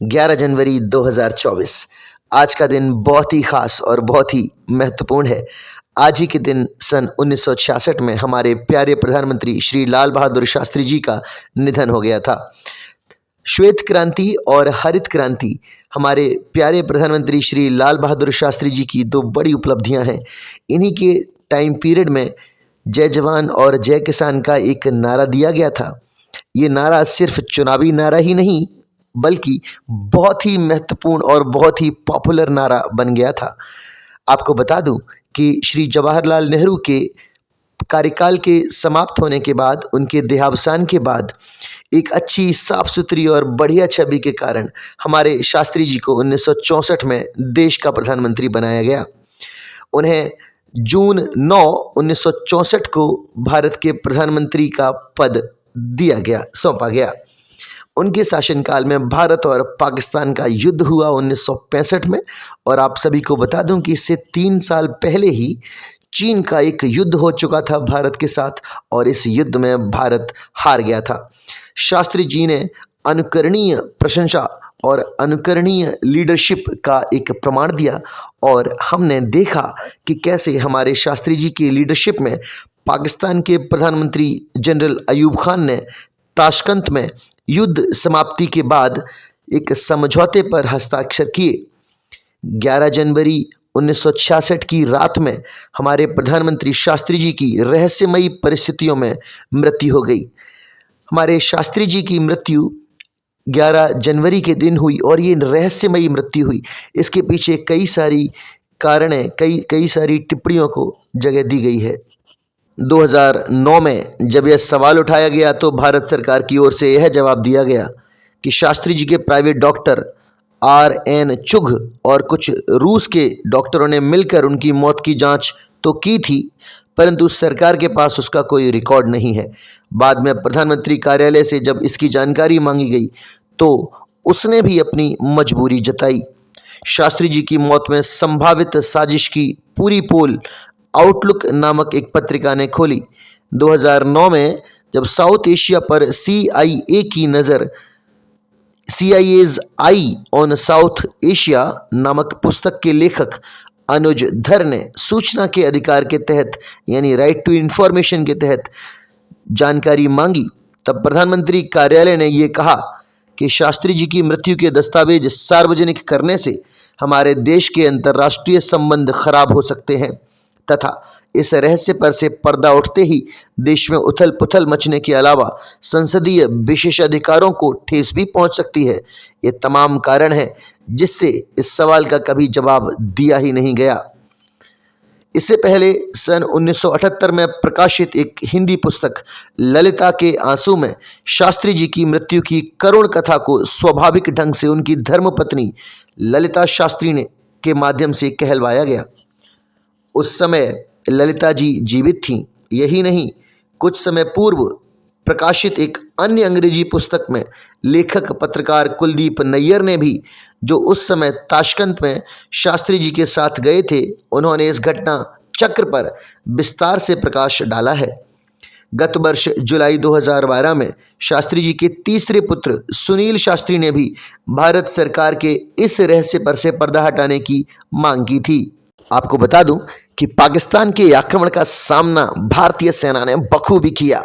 11 जनवरी 2024। आज का दिन बहुत ही खास और बहुत ही महत्वपूर्ण है। आज ही के दिन सन 1966 में हमारे प्यारे प्रधानमंत्री श्री लाल बहादुर शास्त्री जी का निधन हो गया था। श्वेत क्रांति और हरित क्रांति हमारे प्यारे प्रधानमंत्री श्री लाल बहादुर शास्त्री जी की दो बड़ी उपलब्धियां हैं। इन्हीं के टाइम पीरियड में जय जवान और जय किसान का एक नारा दिया गया था। ये नारा सिर्फ चुनावी नारा ही नहीं बल्कि बहुत ही महत्वपूर्ण और बहुत ही पॉपुलर नारा बन गया था। आपको बता दूं कि श्री जवाहरलाल नेहरू के कार्यकाल के समाप्त होने के बाद, उनके देहावसान के बाद एक अच्छी साफ सुथरी और बढ़िया छवि के कारण हमारे शास्त्री जी को 1964 में देश का प्रधानमंत्री बनाया गया। उन्हें जून 9, 1964 को भारत के प्रधानमंत्री का पद सौंपा गया। उनके शासनकाल में भारत और पाकिस्तान का युद्ध हुआ 1965 में, और आप सभी को बता दूं कि इससे 3 साल पहले ही चीन का एक युद्ध हो चुका था भारत के साथ, और इस युद्ध में भारत हार गया था। शास्त्री जी ने अनुकरणीय प्रशंसा और अनुकरणीय लीडरशिप का एक प्रमाण दिया, और हमने देखा कि कैसे हमारे शास्त्री जी की लीडरशिप में पाकिस्तान के प्रधानमंत्री जनरल अयूब खान ने ताशकंद में युद्ध समाप्ति के बाद एक समझौते पर हस्ताक्षर किए। 11 जनवरी 1966 की रात में हमारे प्रधानमंत्री शास्त्री जी की रहस्यमयी परिस्थितियों में मृत्यु हो गई। हमारे शास्त्री जी की मृत्यु 11 जनवरी के दिन हुई, और ये रहस्यमयी मृत्यु हुई। इसके पीछे कई सारी कारणें, कई सारी टिप्पणियों को जगह दी गई है। 2009 में जब यह सवाल उठाया गया तो भारत सरकार की ओर से यह जवाब दिया गया कि शास्त्री जी के प्राइवेट डॉक्टर RN चुघ और कुछ रूस के डॉक्टरों ने मिलकर उनकी मौत की जांच तो की थी, परंतु सरकार के पास उसका कोई रिकॉर्ड नहीं है। बाद में प्रधानमंत्री कार्यालय से जब इसकी जानकारी मांगी गई तो उसने भी अपनी मजबूरी जताई। शास्त्री जी की मौत में संभावित साजिश की पूरी पोल आउटलुक नामक एक पत्रिका ने खोली। 2009 में जब साउथ एशिया पर CIA की नज़र, CIA's I on south Asia नामक पुस्तक के लेखक अनुज धर ने सूचना के अधिकार के तहत यानी राइट टू इंफॉर्मेशन के तहत जानकारी मांगी, तब प्रधानमंत्री कार्यालय ने ये कहा कि शास्त्री जी की मृत्यु के दस्तावेज सार्वजनिक करने से हमारे देश के अंतर्राष्ट्रीय संबंध खराब हो सकते हैं, तथा इस रहस्य पर से पर्दा उठते ही देश में उथल पुथल मचने के अलावा संसदीय विशेषाधिकारों को ठेस भी पहुंच सकती है। ये तमाम कारण हैं जिससे इस सवाल का कभी जवाब दिया ही नहीं गया। इससे पहले सन 1978 में प्रकाशित एक हिंदी पुस्तक ललिता के आंसू में शास्त्री जी की मृत्यु की करुण कथा को स्वाभाविक ढंग से उनकी धर्मपत्नी ललिता शास्त्री ने के माध्यम से कहलवाया गया। उस समय ललिता जी जीवित थीं। यही नहीं, कुछ समय पूर्व प्रकाशित एक अन्य अंग्रेजी पुस्तक में लेखक पत्रकार कुलदीप नैयर ने भी, जो उस समय ताशकंद में शास्त्री जी के साथ गए थे, उन्होंने इस घटना चक्र पर विस्तार से प्रकाश डाला है। गत वर्ष जुलाई 2012 में शास्त्री जी के तीसरे पुत्र सुनील शास्त्री ने भी भारत सरकार के इस रहस्य पर से पर्दा हटाने की मांग की थी। आपको बता दूं कि पाकिस्तान के आक्रमण का सामना भारतीय सेना ने बखूबी किया।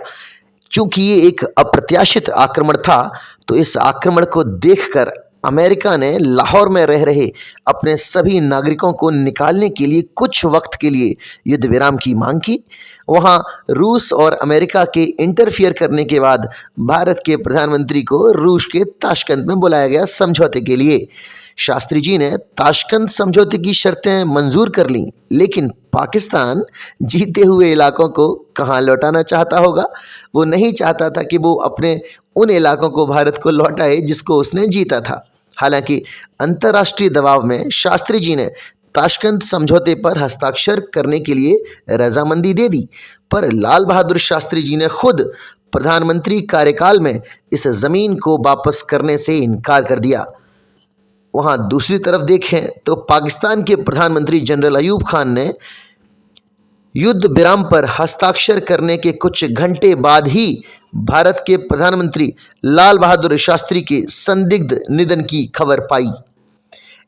क्योंकि ये एक अप्रत्याशित आक्रमण था, तो इस आक्रमण को देखकर अमेरिका ने लाहौर में रह रहे अपने सभी नागरिकों को निकालने के लिए कुछ वक्त के लिए युद्ध विराम की मांग की। वहाँ रूस और अमेरिका के इंटरफियर करने के बाद भारत के प्रधानमंत्री को रूस के ताशकंद में बुलाया गया समझौते के लिए। शास्त्री जी ने ताशकंद समझौते की शर्तें मंजूर कर लीं, लेकिन पाकिस्तान जीते हुए इलाकों को कहाँ लौटाना चाहता होगा। वो नहीं चाहता था कि वो अपने उन इलाकों को भारत को लौटाए जिसको उसने जीता था। हालांकि अंतर्राष्ट्रीय दबाव में शास्त्री जी ने ताशकंद समझौते पर हस्ताक्षर करने के लिए रजामंदी दे दी, पर लाल बहादुर शास्त्री जी ने खुद प्रधानमंत्री कार्यकाल में इस जमीन को वापस करने से इनकार कर दिया। वहाँ दूसरी तरफ देखें तो पाकिस्तान के प्रधानमंत्री जनरल अयूब खान ने युद्ध विराम पर हस्ताक्षर करने के कुछ घंटे बाद ही भारत के प्रधानमंत्री लाल बहादुर शास्त्री के संदिग्ध निधन की खबर पाई।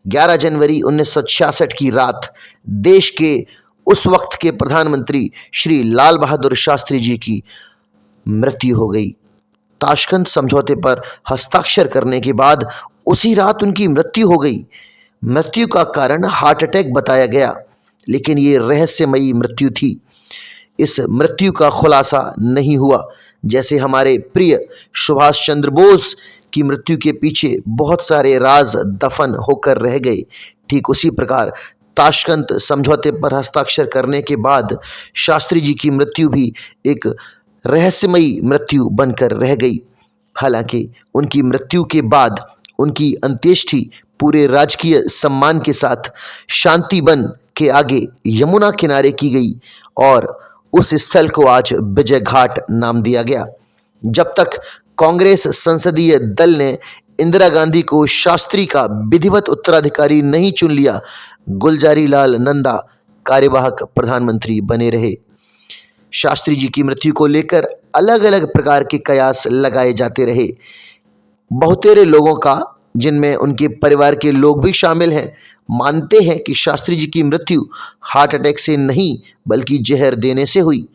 11 जनवरी 1966 की रात देश के उस वक्त के प्रधानमंत्री श्री लाल बहादुर शास्त्री जी की मृत्यु हो गई। ताशकंद समझौते पर हस्ताक्षर करने के बाद उसी रात उनकी मृत्यु हो गई। मृत्यु का कारण हार्ट अटैक बताया गया, लेकिन ये रहस्यमयी मृत्यु थी। इस मृत्यु का खुलासा नहीं हुआ। जैसे हमारे प्रिय सुभाष चंद्र बोस की मृत्यु के पीछे बहुत सारे राज दफन होकर रह गए, ठीक उसी प्रकार ताशकंद समझौते पर हस्ताक्षर करने के बाद शास्त्री जी की मृत्यु भी एक रहस्यमयी मृत्यु बनकर रह गई। हालांकि उनकी मृत्यु के बाद उनकी अंत्येष्टि पूरे राजकीय सम्मान के साथ शांति वन के आगे यमुना किनारे की गई और उस स्थल को आज विजय घाट नाम दिया गया। जब तक कांग्रेस संसदीय दल ने इंदिरा गांधी को शास्त्री का विधिवत उत्तराधिकारी नहीं चुन लिया, गुलजारी लाल नंदा कार्यवाहक प्रधानमंत्री बने रहे। शास्त्री जी की मृत्यु को लेकर अलग अलग प्रकार के कयास लगाए जाते रहे। बहुतेरे लोगों का, जिनमें उनके परिवार के लोग भी शामिल हैं, मानते हैं कि शास्त्री जी की मृत्यु हार्ट अटैक से नहीं बल्कि जहर देने से हुई।